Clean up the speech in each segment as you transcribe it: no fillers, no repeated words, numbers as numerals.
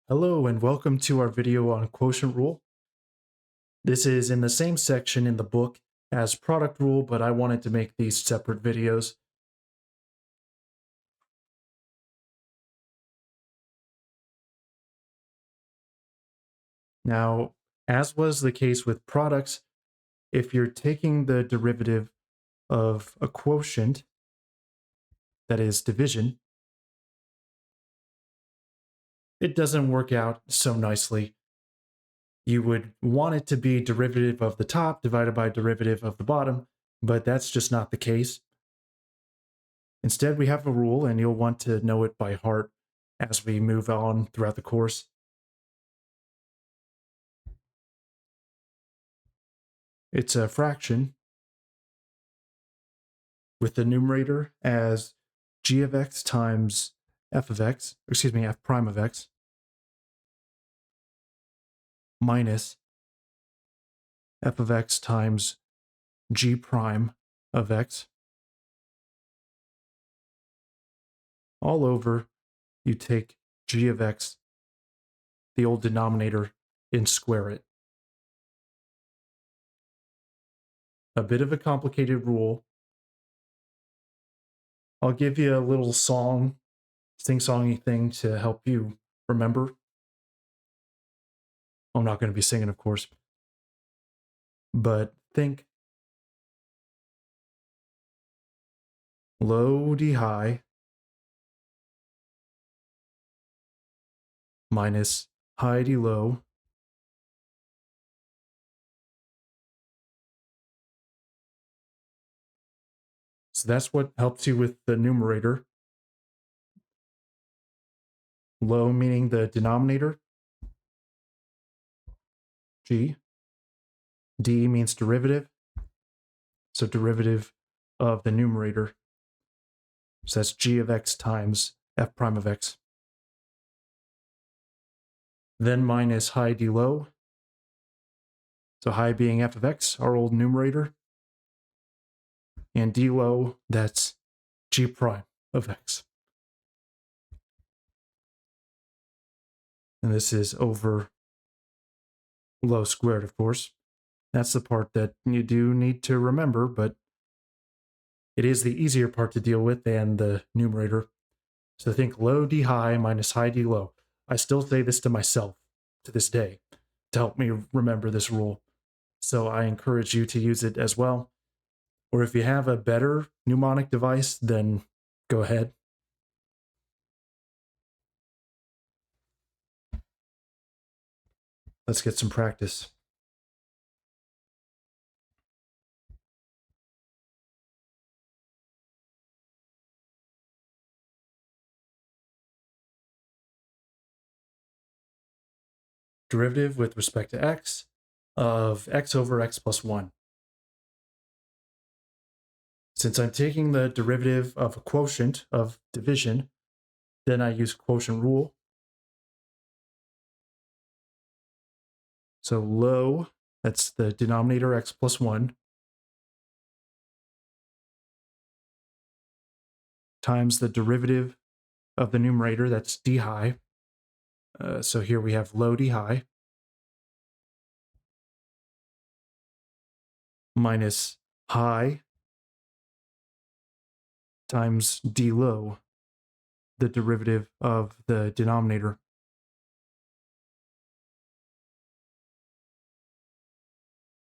Hello and welcome to our video on quotient rule. This is in the same section in the book as product rule, but I wanted to make these separate videos. Now, as was the case with products, if you're taking the derivative of a quotient, that is division, it doesn't work out so nicely. You would want it to be derivative of the top divided by derivative of the bottom, but that's just not the case. Instead, we have a rule, and you'll want to know it by heart as we move on throughout the course. It's a fraction with the numerator as g of x times f prime of x, minus f of x times g prime of x, all over, you take g of x, the old denominator, and square it. A bit of a complicated rule. I'll give you a little sing-songy thing to help you remember. I'm not going to be singing, of course. But think low d high minus high d low So that's what helps you with the numerator. Low meaning the denominator, g. D means derivative, so derivative of the numerator. So that's g of x times f prime of x. Then minus high d low. So high being f of x, our old numerator. And d low, that's g prime of x. And this is over low squared, of course. That's the part that you do need to remember, but it is the easier part to deal with than the numerator. So think low d high minus high d low. I still say this to myself to this day to help me remember this rule. So I encourage you to use it as well. Or if you have a better mnemonic device, then go ahead. Let's get some practice. Derivative with respect to x of x over x plus 1. Since I'm taking the derivative of a quotient of division, then I use quotient rule. So low, that's the denominator x plus 1, times the derivative of the numerator, that's d high. So here we have low d high, minus high times d low, the derivative of the denominator.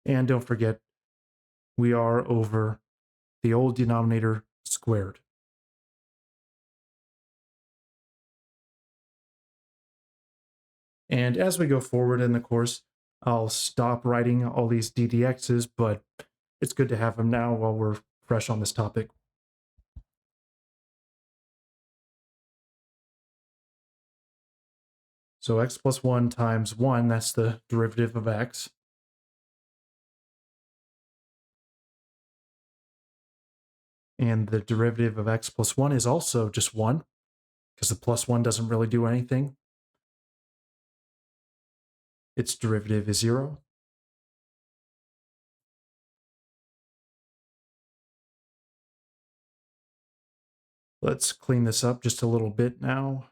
And don't forget, we are over the old denominator squared. And as we go forward in the course, I'll stop writing all these ddx's, but it's good to have them now while we're fresh on this topic. So x plus 1 times 1, that's the derivative of x. And the derivative of x plus 1 is also just 1, because the plus 1 doesn't really do anything. Its derivative is 0. Let's clean this up just a little bit now.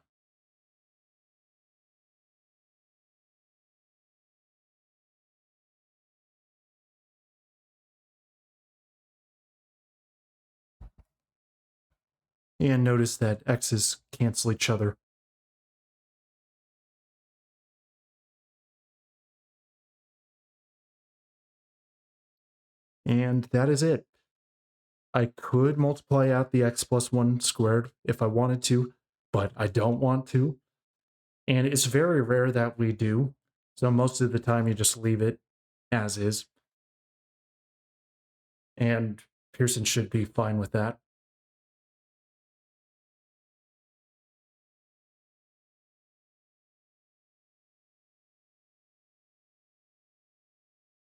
And notice that x's cancel each other. And that is it. I could multiply out the x plus 1 squared if I wanted to, but I don't want to. And it's very rare that we do. So most of the time you just leave it as is. And Pearson should be fine with that.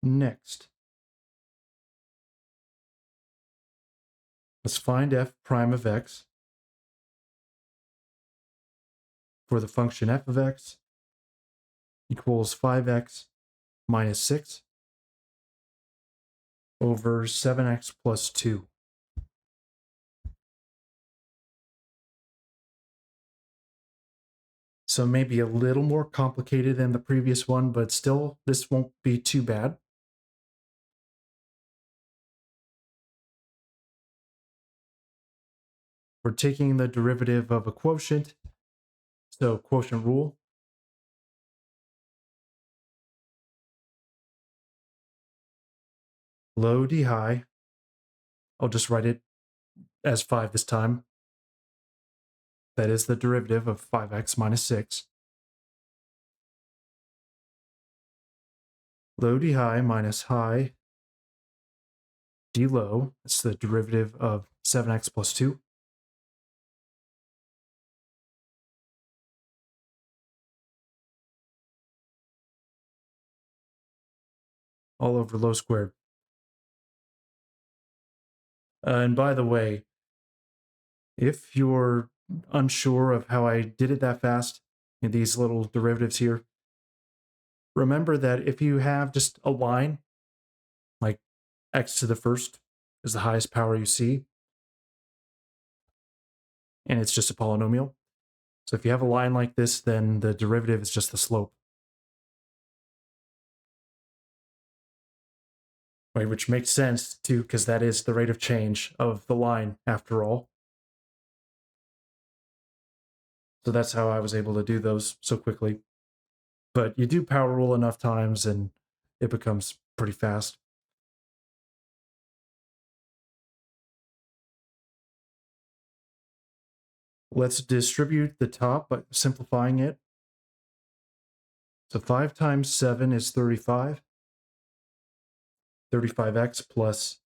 Next, let's find f prime of x for the function f of x equals 5x minus 6 over 7x plus 2. So maybe a little more complicated than the previous one, but still, this won't be too bad. We're taking the derivative of a quotient, so quotient rule. Low d high, I'll just write it as 5 this time. That is the derivative of 5x minus 6. Low d high minus high d low, that's the derivative of 7x plus 2. All over low squared. And by the way, if you're unsure of how I did it that fast in these little derivatives here, remember that if you have just a line, like x to the first is the highest power you see, and it's just a polynomial. So if you have a line like this, then the derivative is just the slope. Right, which makes sense too, because that is the rate of change of the line after all. So that's how I was able to do those so quickly. But you do power rule enough times and it becomes pretty fast. Let's distribute the top by simplifying it. So 5 times 7 is 35. 35x plus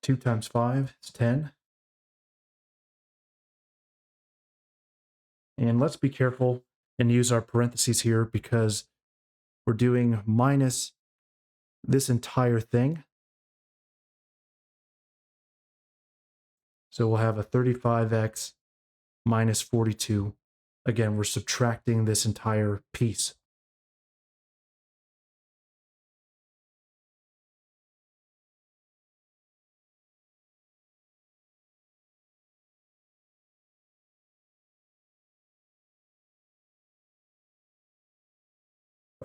2 times 5 is 10. And let's be careful and use our parentheses here because we're doing minus this entire thing. So we'll have a 35x minus 42. Again, we're subtracting this entire piece.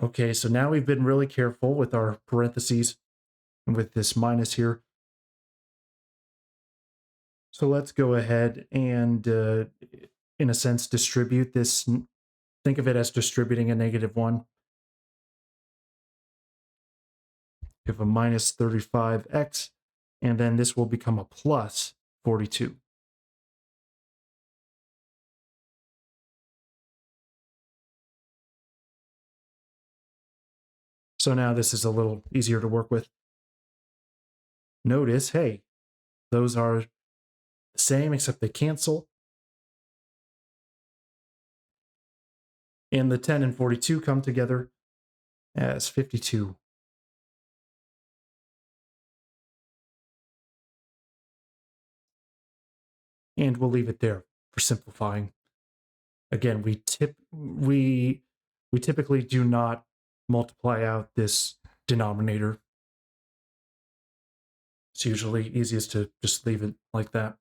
Okay, so now we've been really careful with our parentheses and with this minus here. So let's go ahead and, in a sense, distribute this. Think of it as distributing a -1. You have a minus 35x, and then this will become a plus 42. So now this is a little easier to work with. Notice, hey, those are the same except they cancel. And the 10 and 42 come together as 52. And we'll leave it there for simplifying. Again, we typically do not multiply out this denominator. It's usually easiest to just leave it like that.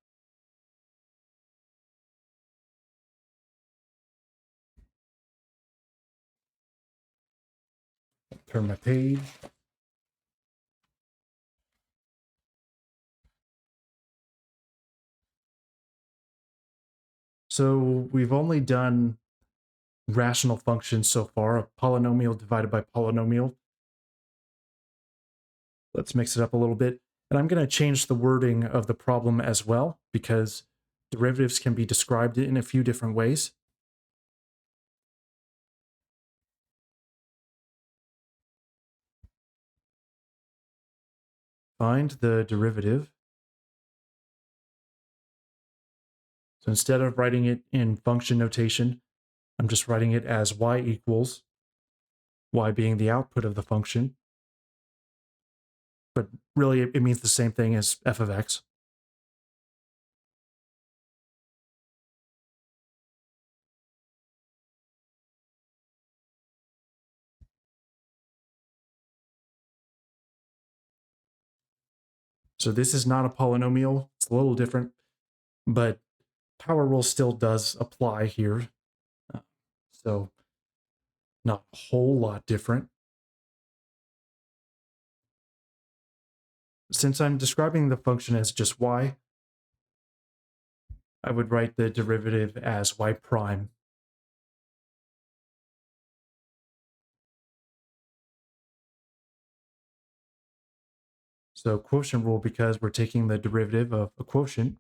Turn my page. So we've only done rational functions so far, a polynomial divided by polynomial. Let's mix it up a little bit. And I'm going to change the wording of the problem as well, because derivatives can be described in a few different ways. Find the derivative. So instead of writing it in function notation, I'm just writing it as y equals, y being the output of the function. But really, it means the same thing as f of x. So this is not a polynomial. It's a little different, but power rule still does apply here. So not a whole lot different. Since I'm describing the function as just y, I would write the derivative as y prime. So quotient rule, because we're taking the derivative of a quotient,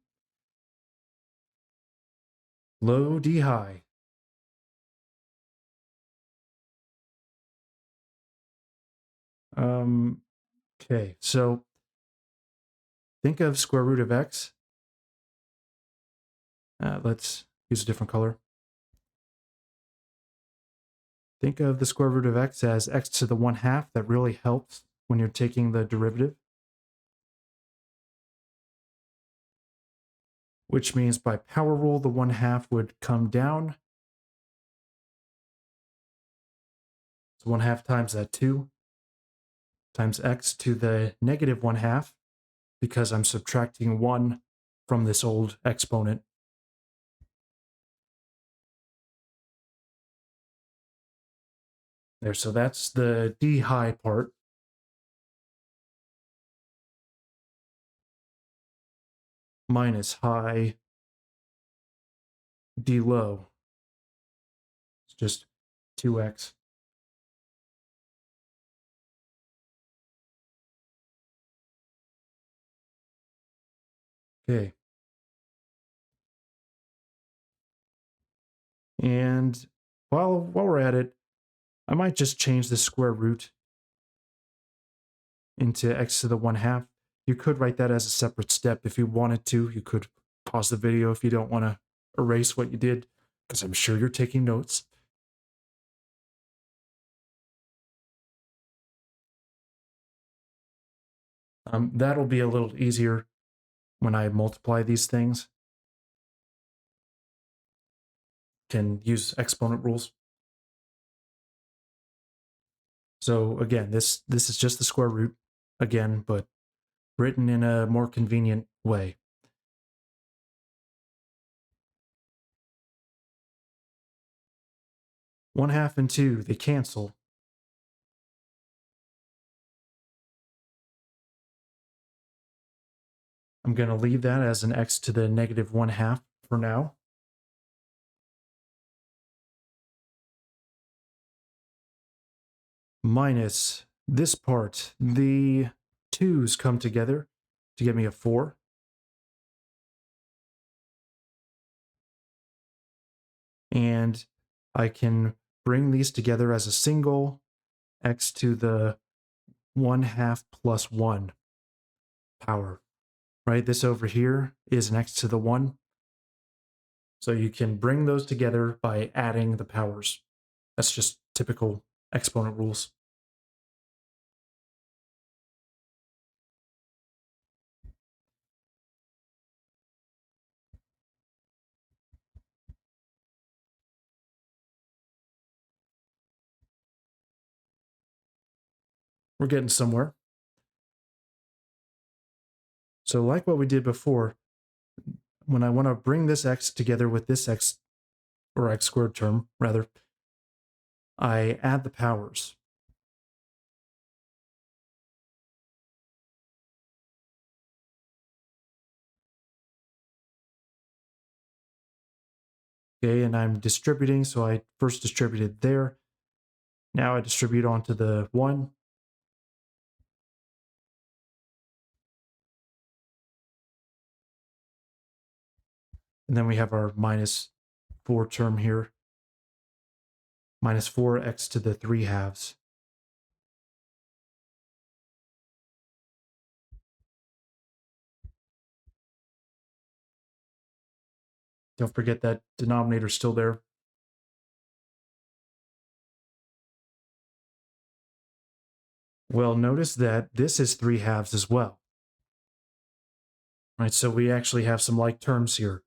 low d high. Okay, so think of square root of x. Let's use a different color. Think of the square root of x as x to the 1/2. That really helps when you're taking the derivative. Which means by power rule, the 1/2 would come down. So 1/2 times that 2 times x to the negative 1/2, because I'm subtracting 1 from this old exponent. There, so that's the d high part. Minus high d low. It's just 2x. Okay. And while we're at it, I might just change the square root into x to the 1/2. You could write that as a separate step if you wanted to. You could pause the video if you don't want to erase what you did, because I'm sure you're taking notes. That'll be a little easier when I multiply these things. Can use exponent rules. So again, this is just the square root again, but written in a more convenient way. One half and 2, they cancel. I'm going to leave that as an x to the negative 1/2 for now. Minus this part. The 2's come together to give me a 4. And I can bring these together as a single x to the 1/2 plus 1 power. Right? This over here is an x to the 1. So you can bring those together by adding the powers. That's just typical exponent rules. We're getting somewhere. So like what we did before, when I want to bring this x together with this x, or x squared term, rather, I add the powers. Okay, and I'm distributing, so I first distributed there. Now I distribute onto the 1. And then we have our minus 4 term here. Minus 4x to the 3 halves. Don't forget that denominator is still there. Well, notice that this is 3 halves as well. Right, so we actually have some like terms here.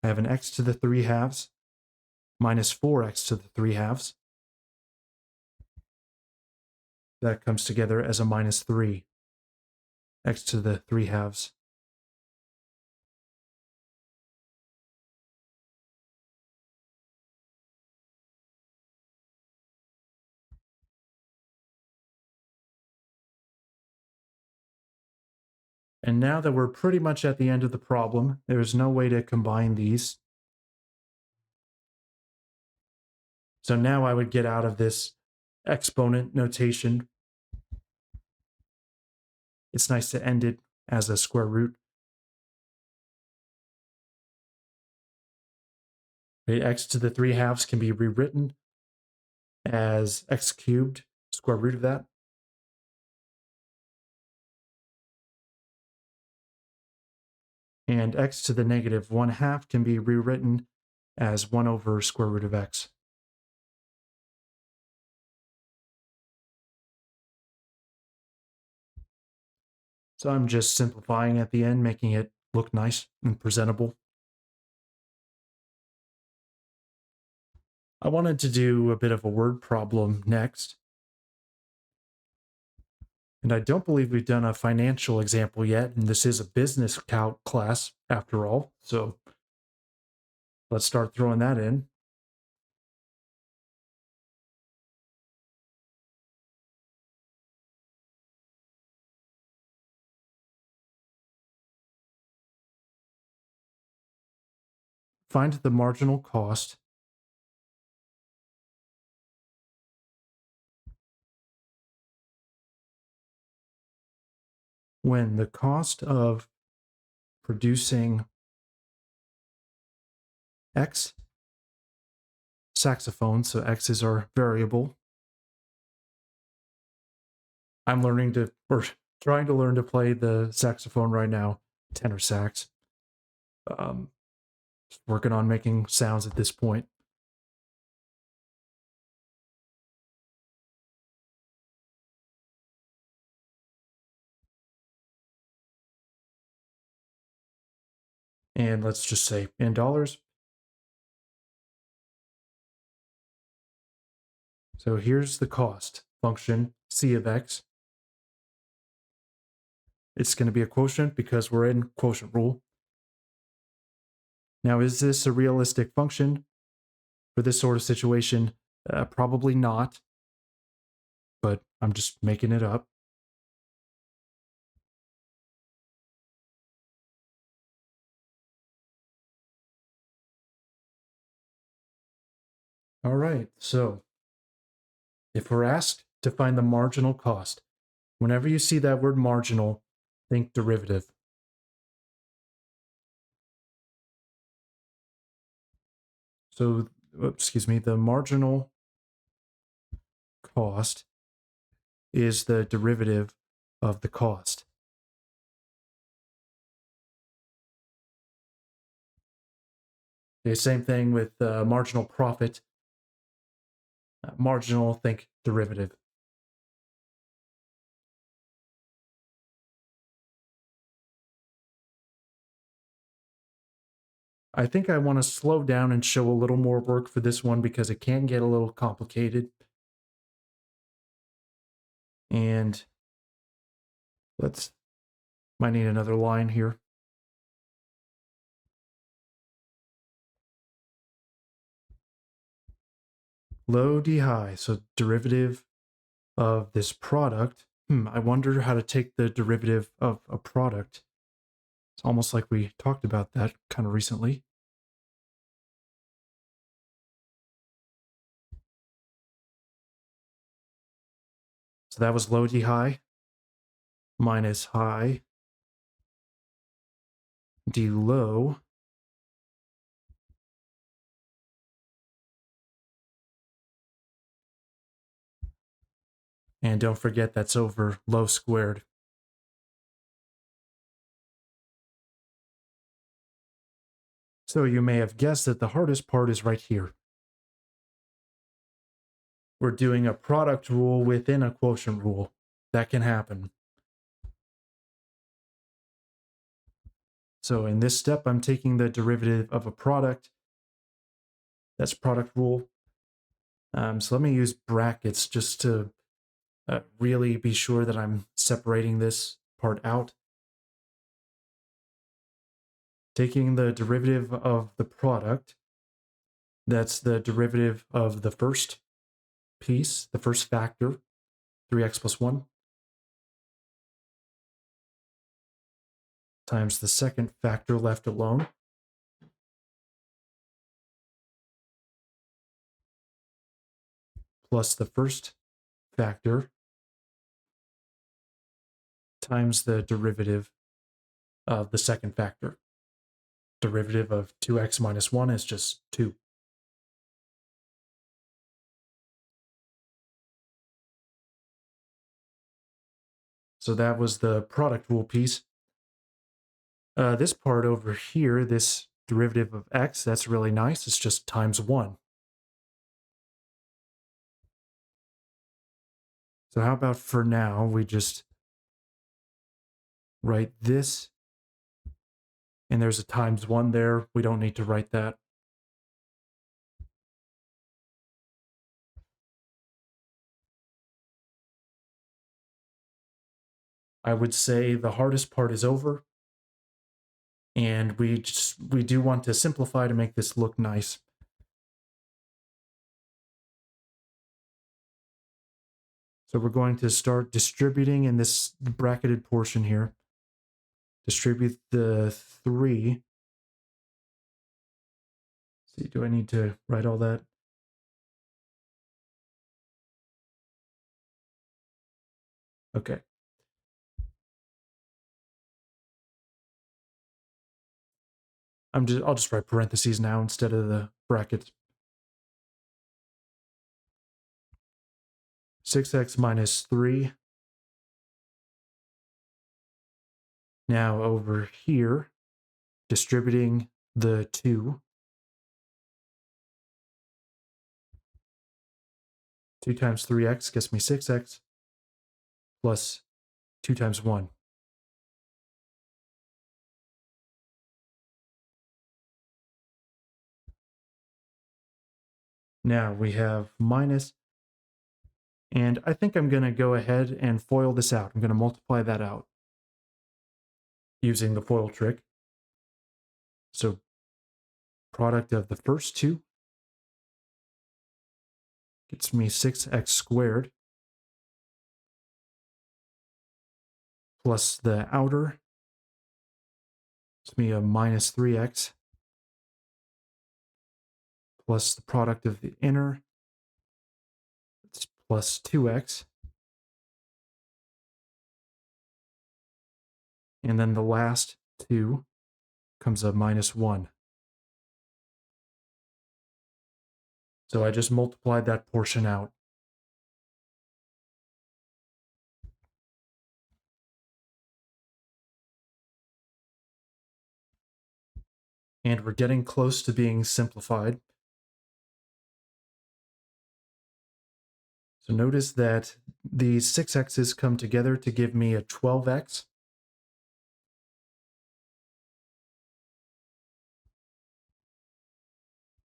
I have an x to the 3 halves minus 4x to the 3 halves. That comes together as a minus 3, x to the 3 halves. And now that we're pretty much at the end of the problem, there's no way to combine these. So now I would get out of this exponent notation. It's nice to end it as a square root. Okay, x to the 3 halves can be rewritten as x cubed, square root of that. And x to the negative 1/2 can be rewritten as 1 over square root of x. So I'm just simplifying at the end, making it look nice and presentable. I wanted to do a bit of a word problem next. And I don't believe we've done a financial example yet, and this is a business calc class after all. So let's start throwing that in. Find the marginal cost when the cost of producing X saxophones, so X is our variable. I'm learning to, or trying to learn to play the saxophone right now, tenor sax. Just working on making sounds at this point. And let's just say in dollars. So here's the cost function, C of X. It's going to be a quotient because we're in quotient rule. Now, is this a realistic function for this sort of situation? Probably not, but I'm just making it up. All right, so if we're asked to find the marginal cost, whenever you see that word marginal, think derivative. So, excuse me, the marginal cost is the derivative of the cost. Okay, same thing with marginal profit. Marginal, think derivative. I think I want to slow down and show a little more work for this one because it can get a little complicated. And might need another line here. Low D high, so derivative of this product. I wonder how to take the derivative of a product. It's almost like we talked about that kind of recently. So that was low d high minus high d low and don't forget that's over low squared. So you may have guessed that the hardest part is right here. We're doing a product rule within a quotient rule. That can happen. So in this step, I'm taking the derivative of a product. That's product rule. So let me use brackets just to really be sure that I'm separating this part out. Taking the derivative of the product, that's the derivative of the first piece, the first factor, 3x plus 1, times the second factor left alone, plus the first factor times the derivative of the second factor. Derivative of 2x minus 1 is just 2. So that was the product rule piece. This part over here, this derivative of x, that's really nice. It's just times 1. So how about for now, we just write this, and there's a times 1 there. We don't need to write that. I would say the hardest part is over, and we do want to simplify to make this look nice. So we're going to start distributing in this bracketed portion here. Distribute the 3. Let's see, do I need to write all that? Okay. I'll just write parentheses now instead of the brackets. 6x minus 3. Now over here, distributing the 2. 2 times 3x gets me 6x plus 2 times 1. Now we have minus, and I think I'm going to go ahead and FOIL this out. I'm going to multiply that out using the FOIL trick. So product of the first 2 gets me 6x squared plus the outer gets me a minus 3x plus the product of the inner, it's plus 2x. And then the last 2 comes a minus 1. So I just multiplied that portion out. And we're getting close to being simplified. So notice that these 6x's come together to give me a 12x.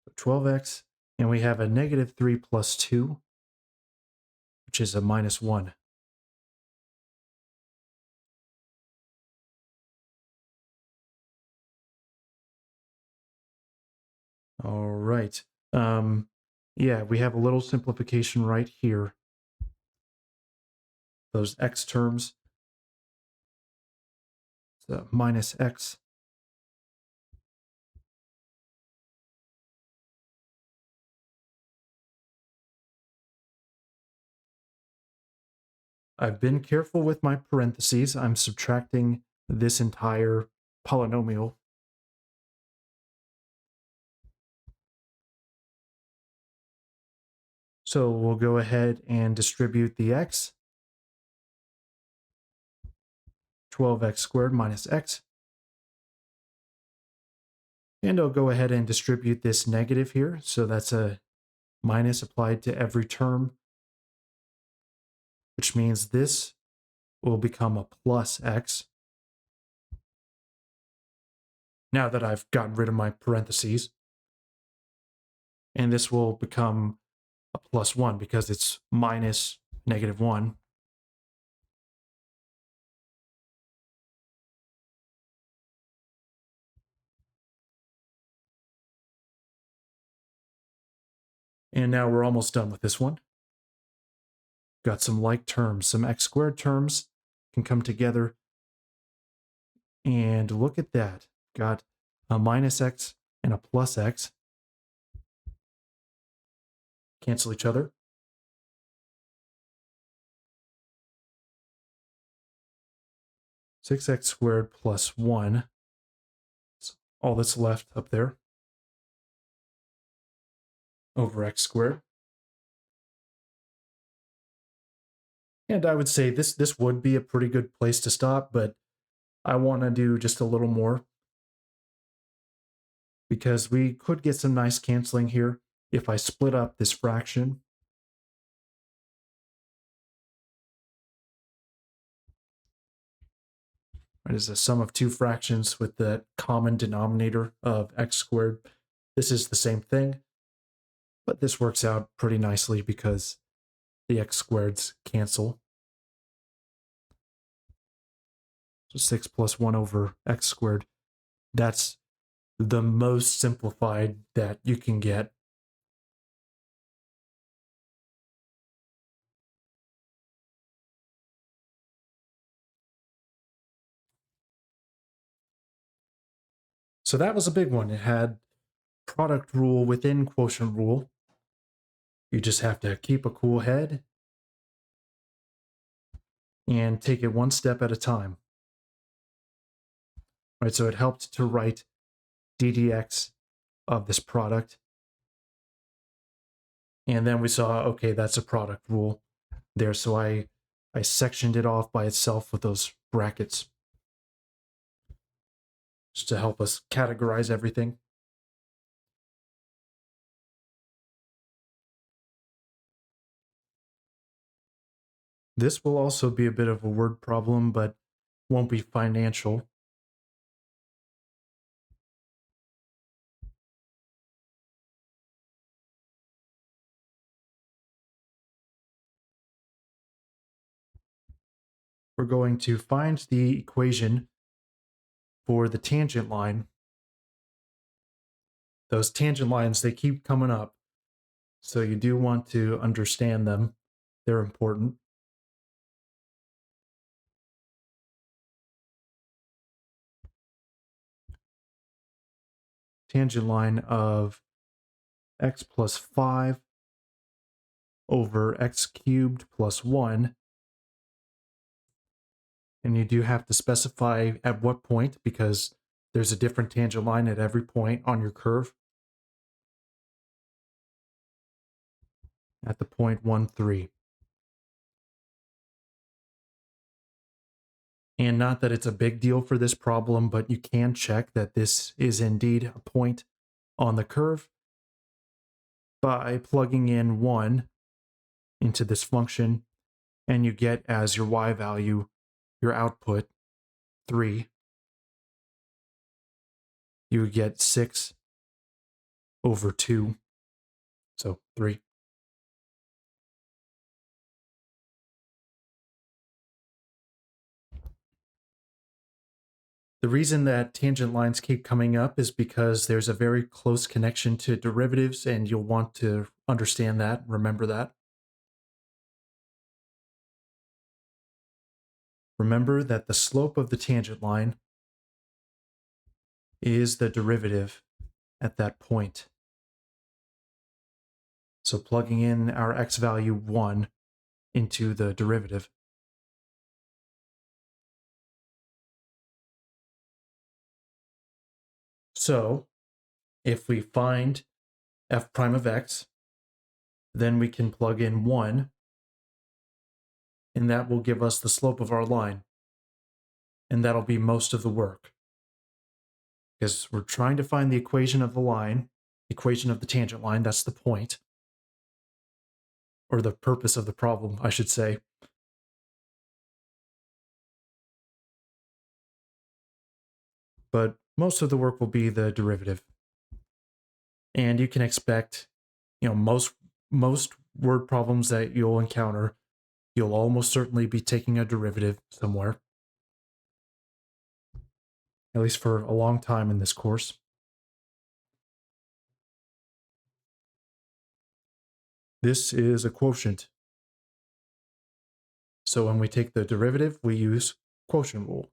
So 12x, and we have a negative 3 plus 2, which is a minus 1. All right. Yeah, we have a little simplification right here. Those x terms. So minus x I've been careful with my parentheses. I'm subtracting this entire polynomial. So we'll go ahead and distribute the x. 12x squared minus x. And I'll go ahead and distribute this negative here. So that's a minus applied to every term, which means this will become a plus x. Now that I've gotten rid of my parentheses. And this will become a plus 1 because it's minus negative 1. And now we're almost done with this one. Got some like terms, some x squared terms can come together. And look at that. Got a minus x and a plus x. Cancel each other. 6x squared plus 1. That's all that's left up there. Over x squared. And I would say this would be a pretty good place to stop, but I want to do just a little more because we could get some nice canceling here if I split up this fraction. It is a sum of two fractions with the common denominator of x squared. This is the same thing, but this works out pretty nicely because the x squareds cancel. So 6 plus 1 over x squared. That's the most simplified that you can get. So that was a big one. It had product rule within quotient rule. You just have to keep a cool head and take it one step at a time. Right, so it helped to write ddx of this product. And then we saw, okay, that's a product rule there. So I sectioned it off by itself with those brackets just to help us categorize everything. This will also be a bit of a word problem, but won't be financial. We're going to find the equation for the tangent line. Those tangent lines, they keep coming up. So you do want to understand them. They're important. Tangent line of x plus 5 over x cubed plus 1. And you do have to specify at what point because there's a different tangent line at every point on your curve. At the point 1, 3. And not that it's a big deal for this problem, but you can check that this is indeed a point on the curve by plugging in 1 into this function, and you get as your y value, your output, 3. You would get 6 over 2, so 3. The reason that tangent lines keep coming up is because there's a very close connection to derivatives, and you'll want to understand that, remember that. Remember that the slope of the tangent line is the derivative at that point. So plugging in our x value 1 into the derivative, So if we find f prime of x, then we can plug in 1, and that will give us the slope of our line. And that'll be most of the work. Because we're trying to find the equation of the line, equation of the tangent line, that's the point. Or the purpose of the problem, I should say. But most of the work will be the derivative. And you can expect, most word problems that you'll encounter, you'll almost certainly be taking a derivative somewhere. At least for a long time in this course. This is a quotient. So when we take the derivative, we use quotient rule.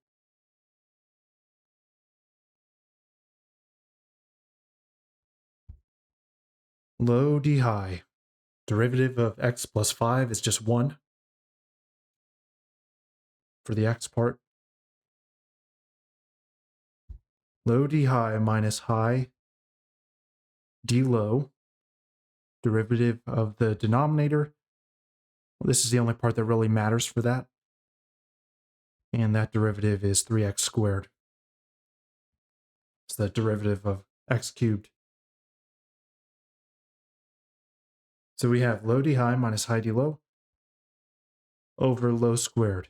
Low d high. Derivative of x plus 5 is just 1 for the x part. Low d high minus high d low. Derivative of the denominator. Well, this is the only part that really matters for that. And that derivative is 3x squared. It's the derivative of x cubed. So we have low d high minus high d low over low squared.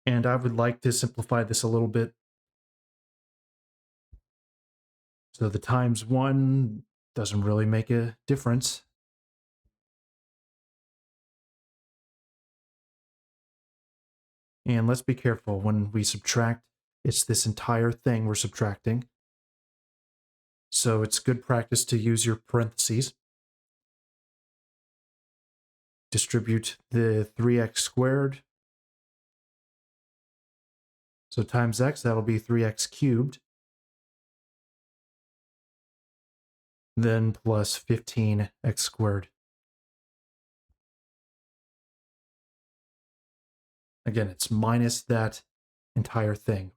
And I would like to simplify this a little bit. So the times 1 doesn't really make a difference. And let's be careful when we subtract, it's this entire thing we're subtracting. So it's good practice to use your parentheses. Distribute the 3x squared. So times x, that'll be 3x cubed. Then plus 15x squared. Again, it's minus that entire thing.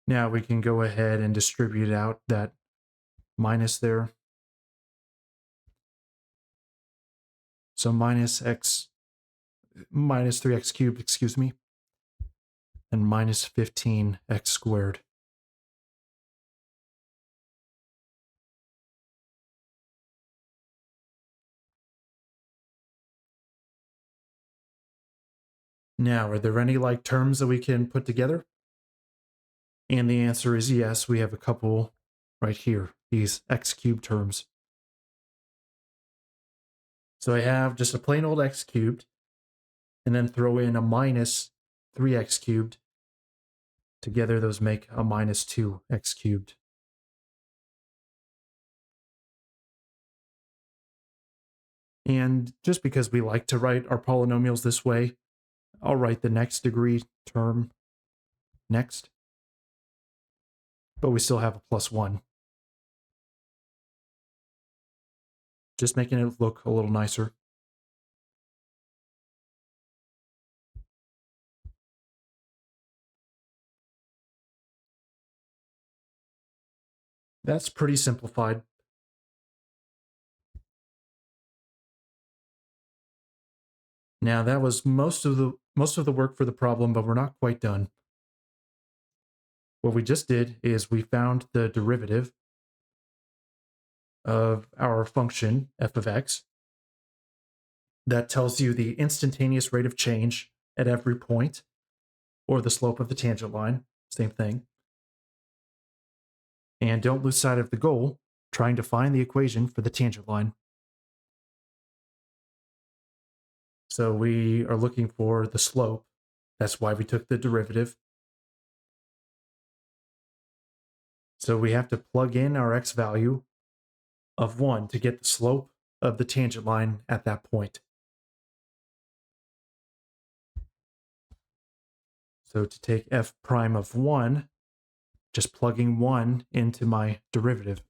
Now we can go ahead and distribute out that minus there. So minus 3x cubed, excuse me, and minus 15x squared. Now, are there any like terms that we can put together? And the answer is yes, we have a couple right here, these x cubed terms. So I have just a plain old x cubed, and then throw in a minus 3x cubed. Together, those make a minus 2x cubed. And just because we like to write our polynomials this way, I'll write the next degree term next. But we still have a plus 1. Just making it look a little nicer. That's pretty simplified. Now that was most of the work for the problem, but we're not quite done. What we just did is we found the derivative of our function f of x. That tells you the instantaneous rate of change at every point, or the slope of the tangent line, same thing. And don't lose sight of the goal, trying to find the equation for the tangent line. So we are looking for the slope. That's why we took the derivative. So we have to plug in our x value of 1 to get the slope of the tangent line at that point. So to take f prime of 1, just plugging 1 into my derivative.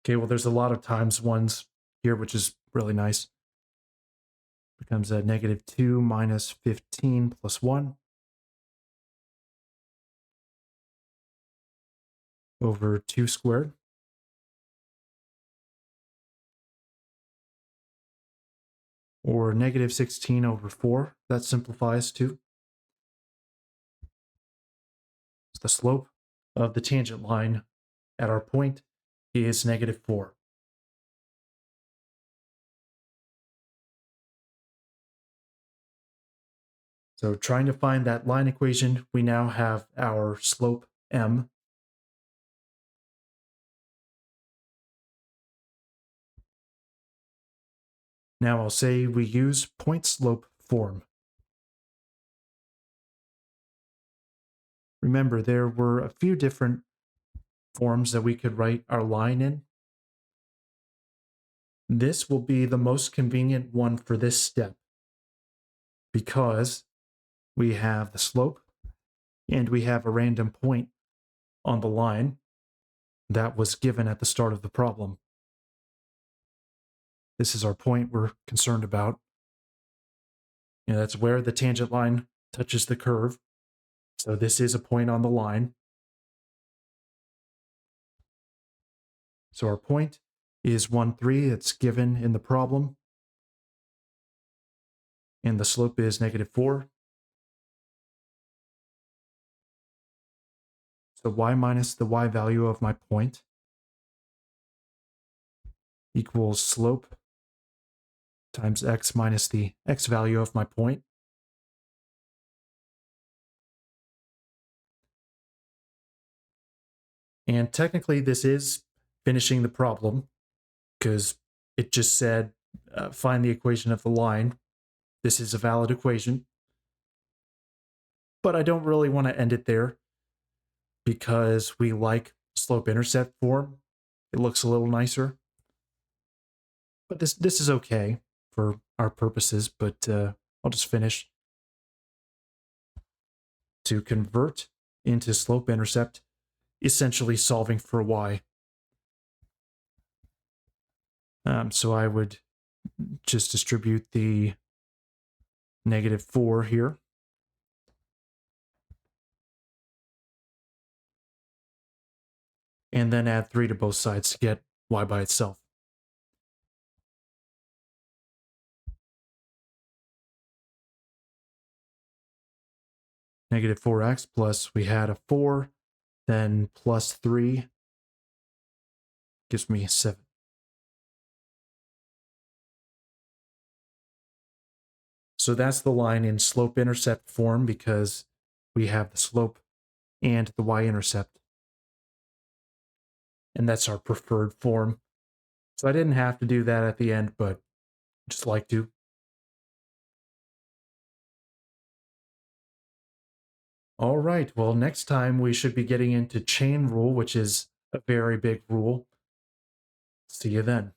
Okay, well, there's a lot of times ones here, which is really nice. Becomes a negative 2 minus 15 plus 1 over 2 squared. Or negative 16 over 4. That simplifies too. So the slope of the tangent line at our point is negative 4. So trying to find that line equation, we now have our slope m. Now I'll say we use point slope form. Remember, there were a few different forms that we could write our line in. This will be the most convenient one for this step because we have the slope and we have a random point on the line that was given at the start of the problem. This is our point we're concerned about. And that's where the tangent line touches the curve. So this is a point on the line. So our point is 1, 3. It's given in the problem. And the slope is negative 4. So y minus the y value of my point equals slope times x minus the x value of my point. And technically this is finishing the problem because it just said find the equation of the line. This is a valid equation. But I don't really want to end it there because we like slope-intercept form. It looks a little nicer. But this is okay for our purposes, but I'll just finish. To convert into slope-intercept, essentially solving for y. So I would just distribute the negative 4 here. And then add 3 to both sides to get y by itself. Negative 4x plus we had a 4, then plus 3 gives me 7. So that's the line in slope-intercept form because we have the slope and the y-intercept. And that's our preferred form. So I didn't have to do that at the end, but just like to. All right, well, next time we should be getting into chain rule, which is a very big rule. See you then.